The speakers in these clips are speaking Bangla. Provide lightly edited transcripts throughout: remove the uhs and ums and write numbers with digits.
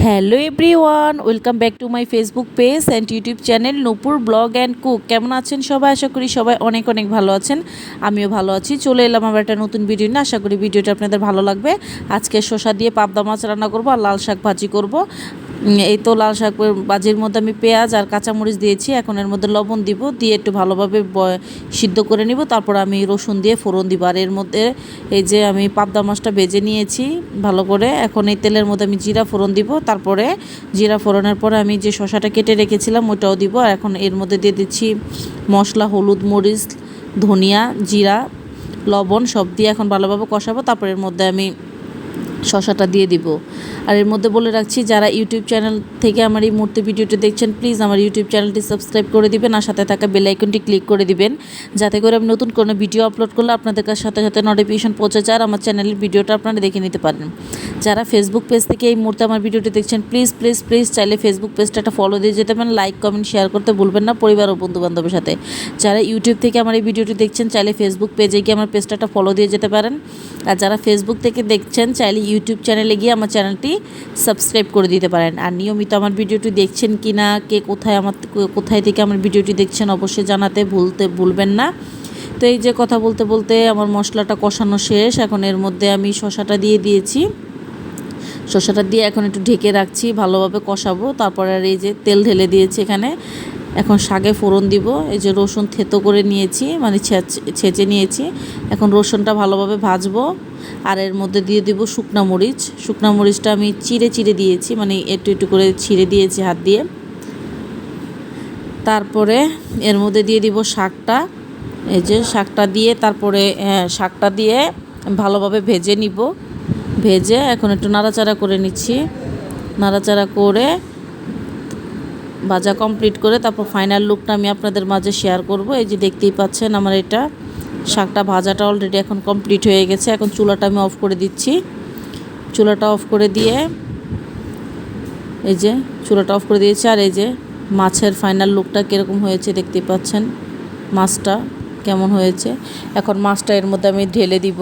Hello everyone, welcome back to my Facebook page and YouTube channel Nupur blog and cook. কেমন আছেন সবাই? আশা করি সবাই অনেক অনেক ভালো আছেন। আমিও ভালো আছি। চলে এলাম আবার একটা নতুন ভিডিও নিয়ে। আশা করি ভিডিওটা আপনাদের ভালো লাগবে। আজকে শসা দিয়ে পাবদা মাছ রান্না করব আর লাল শাক ভাজি করব। এই তো লাল শাক ভাজির মধ্যে আমি পেঁয়াজ আর কাঁচামরিচ দিয়েছি। এখন এর মধ্যে লবণ দিব, দিয়ে একটু ভালোভাবে সিদ্ধ করে নিব। তারপর আমি রসুন দিয়ে ফোড়ন দিব। আর এর মধ্যে এই যে আমি পাবদা মাছটা ভেজে নিয়েছি ভালো করে। এখন এই তেলের মধ্যে আমি জিরা ফোড়ন দিব। তারপরে জিরা ফোড়নের পরে আমি যে শসাটা কেটে রেখেছিলাম ওটাও দিব। আর এখন এর মধ্যে দিয়ে দিচ্ছি মশলা, হলুদ, মরিচ, ধনিয়া, জিরা, লবণ সব দিয়ে এখন ভালোভাবে কষাবো। তারপর এর মধ্যে আমি শসাটা দিয়ে দিব। আর এর মধ্যে বলে রাখছি, যারা ইউটিউব চ্যানেল থেকে আমার এই মুহূর্তে ভিডিওটি দেখছেন, প্লিজ আমার ইউটিউব চ্যানেলটি সাবস্ক্রাইব করে দিবেন আর সাথে থাকা বেল আইকনটি ক্লিক করে দিবেন, যাতে করে আমি নতুন কোনো ভিডিও আপলোড করলে আপনাদের সাথে সাথে নোটিফিকেশন পৌঁছে যায় আর আমার চ্যানেলের ভিডিওটা আপনারা দেখে নিতে পারেন। যারা ফেসবুক পেজ থেকে এই মুহূর্তে আমার ভিডিওটি দেখছেন, প্লিজ প্লিজ প্লিজ চাইলে ফেসবুক পেজটা একটা ফলো দিয়ে যেতে পারেন। লাইক, কমেন্ট, শেয়ার করতে ভুলবেন না পরিবার ও বন্ধুবান্ধবের সাথে। যারা ইউটিউব থেকে আমার এই ভিডিওটি দেখছেন, চাইলে ফেসবুক পেজে গিয়ে আমার পেজটা একটা ফলো দিয়ে যেতে পারেন। আর যারা ফেসবুক থেকে দেখছেন, চাইলে ইউটিউব চ্যানেলে গিয়ে আমার চ্যানেলটি সাবস্ক্রাইব করে দিতে পারেন। আর নিয়মিত আমার ভিডিওটি দেখছেন কি না, কে কোথায় থেকে আমার ভিডিওটি দেখছেন অবশ্যই জানাতে ভুলবেন না। তো এই যে কথা বলতে বলতে আমার মশলাটা কষানো শেষ। এখন এর মধ্যে আমি শসাটা দিয়ে দিয়েছি। শসাটা দিয়ে এখন একটু ঢেকে রাখছি, ভালোভাবে কষাবো। তারপরে আর এই যে তেল ঢেলে দিয়েছি এখানে। এখন শাকে ফোড়ন দিব। এই যে রসুন থেতো করে নিয়েছি, মানে ছেঁচে নিয়েছি। এখন রসুনটা ভালোভাবে ভাজবো। আর এর মধ্যে দিয়ে দিব শুকনা মরিচ। শুকনা মরিচটা আমি চিড়ে চিড়ে দিয়েছি, মানে একটু একটু করে ছিঁড়ে দিয়েছি হাত দিয়ে। তারপরে এর মধ্যে দিয়ে দিব শাকটা। এই যে শাকটা দিয়ে তারপরে শাকটা দিয়ে ভালোভাবে ভেজে নিব। ভেজে এখন একটু নাড়াচাড়া করে নিচ্ছি। নাড়াচাড়া করে ভাজা কমপ্লিট করে তারপর ফাইনাল লুকটা আমি আপনাদের মাঝে শেয়ার করব। এই যে দেখতেই পাচ্ছেন আমার এটা শাকটা ভাজাটা অলরেডি এখন কমপ্লিট হয়ে গেছে। এখন চুলাটা আমি অফ করে দিচ্ছি। চুলাটা অফ করে দিয়ে এই যে চুলাটা অফ করে দিয়েছি। আর এই যে মাছের ফাইনাল লুকটা কীরকম হয়েছে দেখতেই পাচ্ছেন, মাছটা কেমন হয়েছে। এখন মাছটা এর মধ্যে আমি ঢেলে দিব।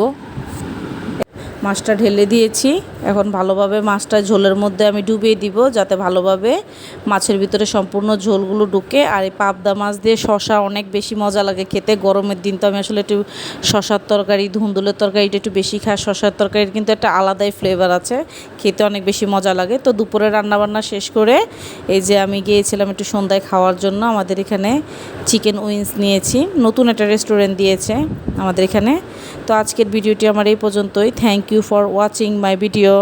মাছটা ঢেলে দিয়েছি। এখন ভালোভাবে মাছটা ঝোলের মধ্যে আমি ডুবিয়ে দিব, যাতে ভালোভাবে মাছের ভিতরে সম্পূর্ণ ঝোলগুলো ঢুকে। আর এই পাবদা মাছ দিয়ে শসা অনেক বেশি মজা লাগে খেতে। গরমের দিন তো আমি আসলে একটু শসার তরকারি, ধুন্দুলের তরকারিটা একটু বেশি খাই। শসার তরকারির কিন্তু একটা আলাদাই ফ্লেভার আছে, খেতে অনেক বেশি মজা লাগে। তো দুপুরে রান্নাবান্না শেষ করে এই যে আমি গিয়েছিলাম একটু সন্ধ্যায় খাওয়ার জন্য। আমাদের এখানে চিকেন উইংস নিয়েছি, নতুন একটা রেস্টুরেন্ট দিয়েছে আমাদের এখানে। তো আজকের ভিডিওটি আমার এই পর্যন্তই। Thank you for watching my video.